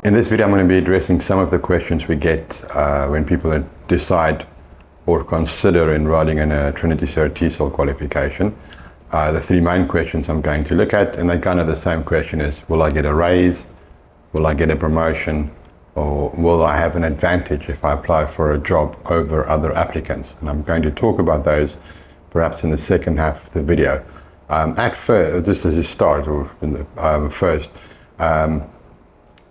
In this video, I'm going to be addressing some of the questions we get when people decide or consider enrolling in a Trinity CertTESOL qualification. The three main questions I'm going to look at, and they're kind of the same question is, will I get a raise? Will I get a promotion? Or will I have an advantage if I apply for a job over other applicants? And I'm going to talk about those perhaps in the second half of the video. At first, just as a start, or in the first,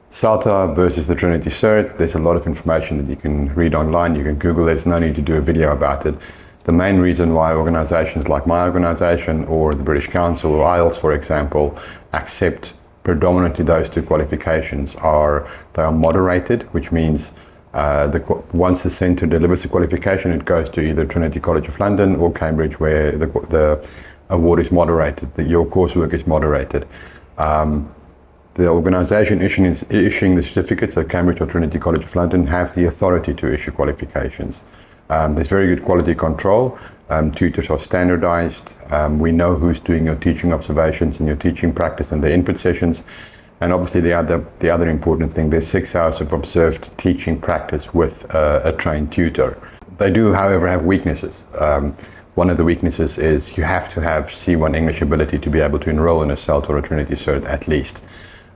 CELTA versus the Trinity Cert, there's a lot of information that you can read online, you can Google it, there's no need to do a video about it. The main reason why organizations like my organization or the British Council or IELTS, for example, accept predominantly those two qualifications are they are moderated, which means once the centre delivers the qualification, it goes to either Trinity College of London or Cambridge, where the award is moderated, that your coursework is moderated. The organisation issuing the certificates at Cambridge or Trinity College of London have the authority to issue qualifications. There's very good quality control. Tutors are standardised. We know who's doing your teaching observations and your teaching practice and the input sessions. And obviously the other important thing, there's 6 hours of observed teaching practice with a trained tutor. They do, however, have weaknesses. One of the weaknesses is you have to have C1 English ability to be able to enrol in a CELTA or a Trinity Cert at least.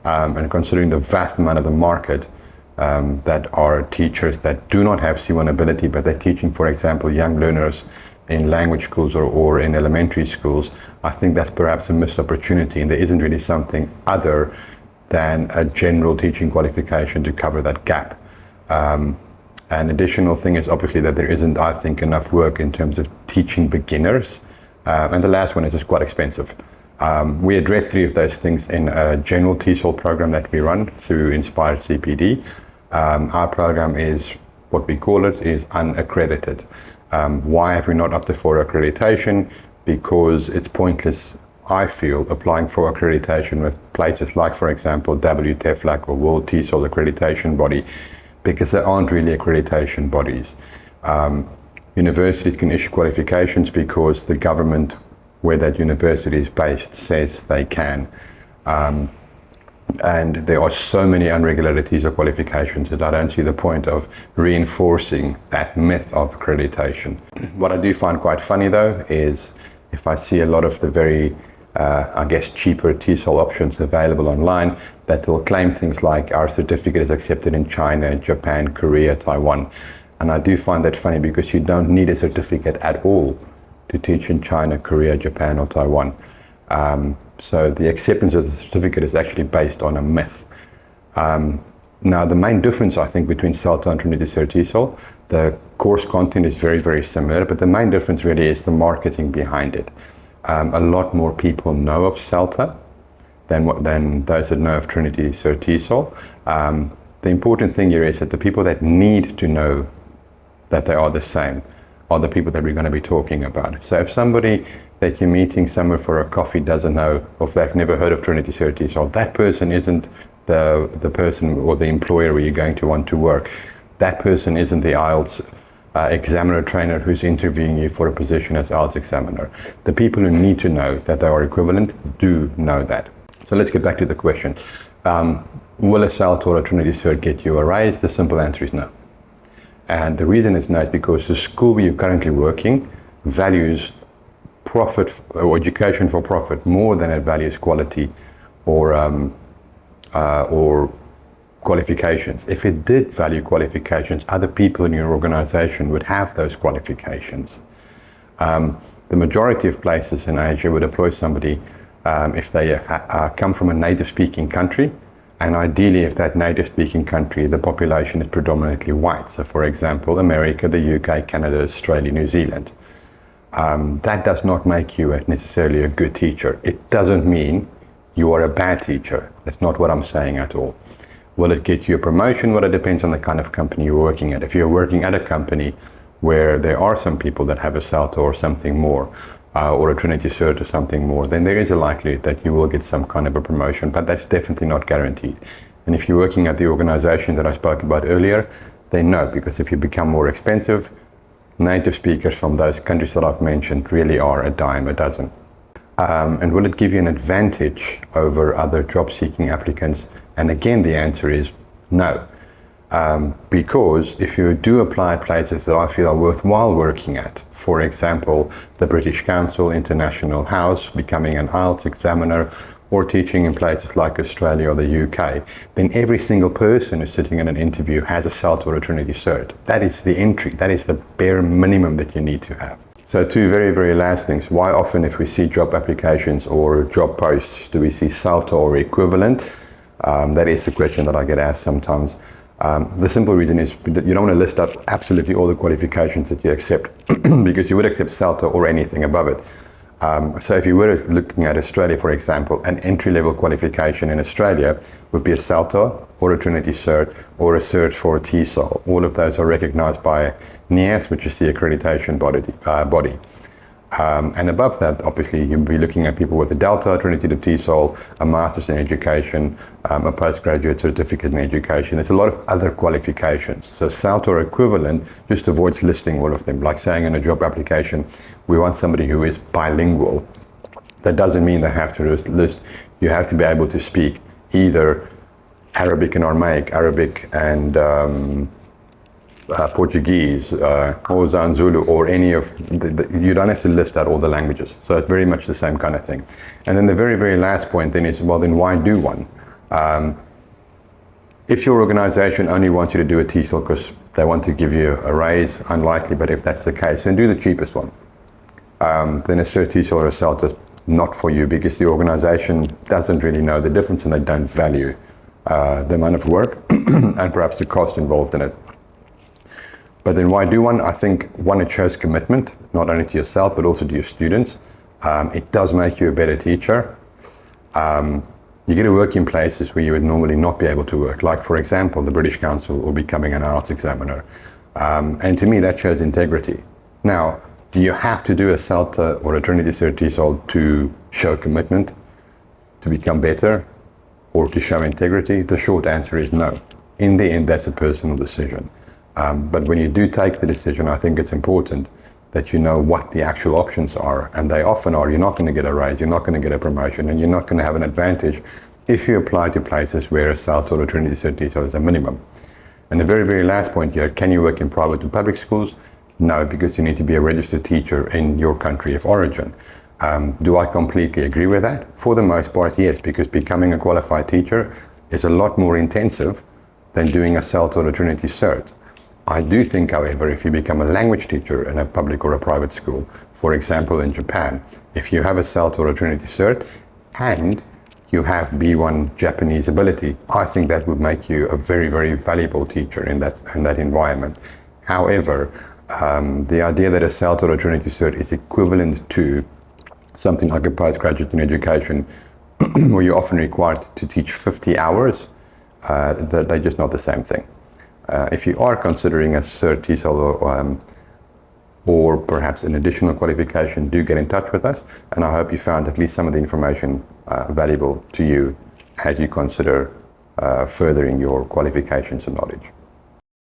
And considering the vast amount of the market that are teachers that do not have C1 ability, but they're teaching, for example, young learners in language schools or in elementary schools, I think that's perhaps a missed opportunity, and there isn't really something other than a general teaching qualification to cover that gap. An additional thing is obviously that there isn't, I think, enough work in terms of teaching beginners. And the last one is just quite expensive. We address 3 of those things in a general TESOL program that we run through Inspired CPD. Our program is, what we call it, is unaccredited. Why have we not opted for accreditation? Because it's pointless, I feel, applying for accreditation with places like, for example, WTEFLAC or World TESOL Accreditation Body, because they aren't really accreditation bodies. Universities can issue qualifications because the government where that university is based says they can. And there are so many irregularities or qualifications that I don't see the point of reinforcing that myth of accreditation. What I do find quite funny though is if I see a lot of the very, I guess, cheaper TESOL options available online that will claim things like our certificate is accepted in China, Japan, Korea, Taiwan. And I do find that funny because you don't need a certificate at all to teach in China, Korea, Japan, or Taiwan. So the acceptance of the certificate is actually based on a myth. Now, the main difference, I think, between CELTA and Trinity CertTESOL, the course content is very, very similar, but the main difference really is the marketing behind it. A lot more people know of CELTA than those that know of Trinity CertTESOL. The important thing here is that the people that need to know that they are the same are the people that we're going to be talking about. So if somebody that you're meeting somewhere for a coffee doesn't know, or if they've never heard of Trinity CertTESOL, that person isn't the person or the employer where you're going to want to work. That person isn't the IELTS examiner trainer who's interviewing you for a position as IELTS examiner. The people who need to know that they are equivalent do know that. So let's get back to the question. Will a CELTA or a Trinity Cert get you a raise? The simple answer is no. And the reason it's no is because the school where you're currently working values profit or education for profit more than it values quality or qualifications. If it did value qualifications, other people in your organization would have those qualifications. The majority of places in Asia would employ somebody if they come from a native speaking country. And ideally, if that native-speaking country, the population is predominantly white. So, for example, America, the UK, Canada, Australia, New Zealand. That does not make you necessarily a good teacher. It doesn't mean you are a bad teacher. That's not what I'm saying at all. Will it get you a promotion? Well, it depends on the kind of company you're working at. If you're working at a company where there are some people that have a CELTA or something more, or a Trinity Cert or something more, then there is a likelihood that you will get some kind of a promotion, but that's definitely not guaranteed. And if you're working at the organization that I spoke about earlier, then no, because if you become more expensive, native speakers from those countries that I've mentioned really are a dime a dozen. And will it give you an advantage over other job-seeking applicants? And again, the answer is No. Because if you do apply at places that I feel are worthwhile working at, for example, the British Council, International House, becoming an IELTS examiner, or teaching in places like Australia or the UK, then every single person who's sitting in an interview has a CELT or a Trinity Cert. That is the entry. That is the bare minimum that you need to have. So two very, very last things. Why often if we see job applications or job posts do we see CELT or equivalent? That is a question that I get asked sometimes. The simple reason is that you don't want to list up absolutely all the qualifications that you accept because you would accept CELT or anything above it. So if you were looking at Australia, for example, an entry-level qualification in Australia would be a CELTA or a Trinity Cert or a Cert for TESOL. All of those are recognized by NIAS, which is the accreditation body. And above that, obviously, you'll be looking at people with a Delta, Trinity to TESOL, a Master's in Education, a Postgraduate Certificate in Education. There's a lot of other qualifications. So CELT or equivalent just avoids listing all of them. Like saying in a job application, we want somebody who is bilingual. That doesn't mean they have to list. You have to be able to speak either Arabic and Aramaic, Arabic and Portuguese, or Zulu, or any of you don't have to list out all the languages. So it's very much the same kind of thing. And then the very, very last point then is, well, then why do one? If your organization only wants you to do a TESOL because they want to give you a raise, unlikely, but if that's the case, then do the cheapest one. Then a CertTESOL or a CELT is not for you because the organization doesn't really know the difference and they don't value the amount of work and perhaps the cost involved in it. But then why do one? I think, one, it shows commitment, not only to yourself, but also to your students. It does make you a better teacher. You get to work in places where you would normally not be able to work, like, for example, the British Council or becoming an IELTS examiner. And to me, that shows integrity. Now, do you have to do a CELTA or a Trinity CertTESOL to show commitment, to become better, or to show integrity? The short answer is no. In the end, that's a personal decision. But when you do take the decision, I think it's important that you know what the actual options are. And they often are, you're not going to get a raise, you're not going to get a promotion, and you're not going to have an advantage if you apply to places where a CELT or a Trinity CertTESOL is a minimum. And the very, very last point here, can you work in private or public schools? No, because you need to be a registered teacher in your country of origin. Do I completely agree with that? For the most part, yes, because becoming a qualified teacher is a lot more intensive than doing a CELT or a Trinity Cert. I do think, however, if you become a language teacher in a public or a private school, for example in Japan, if you have a CELT or a Trinity Cert and you have B1 Japanese ability, I think that would make you a very, very valuable teacher in that environment. However, the idea that a CELT or a Trinity Cert is equivalent to something like a postgraduate in education, where you're often required to teach 50 hours, they're just not the same thing. If you are considering a CertTESOL or perhaps an additional qualification, do get in touch with us, and I hope you found at least some of the information valuable to you as you consider furthering your qualifications and knowledge.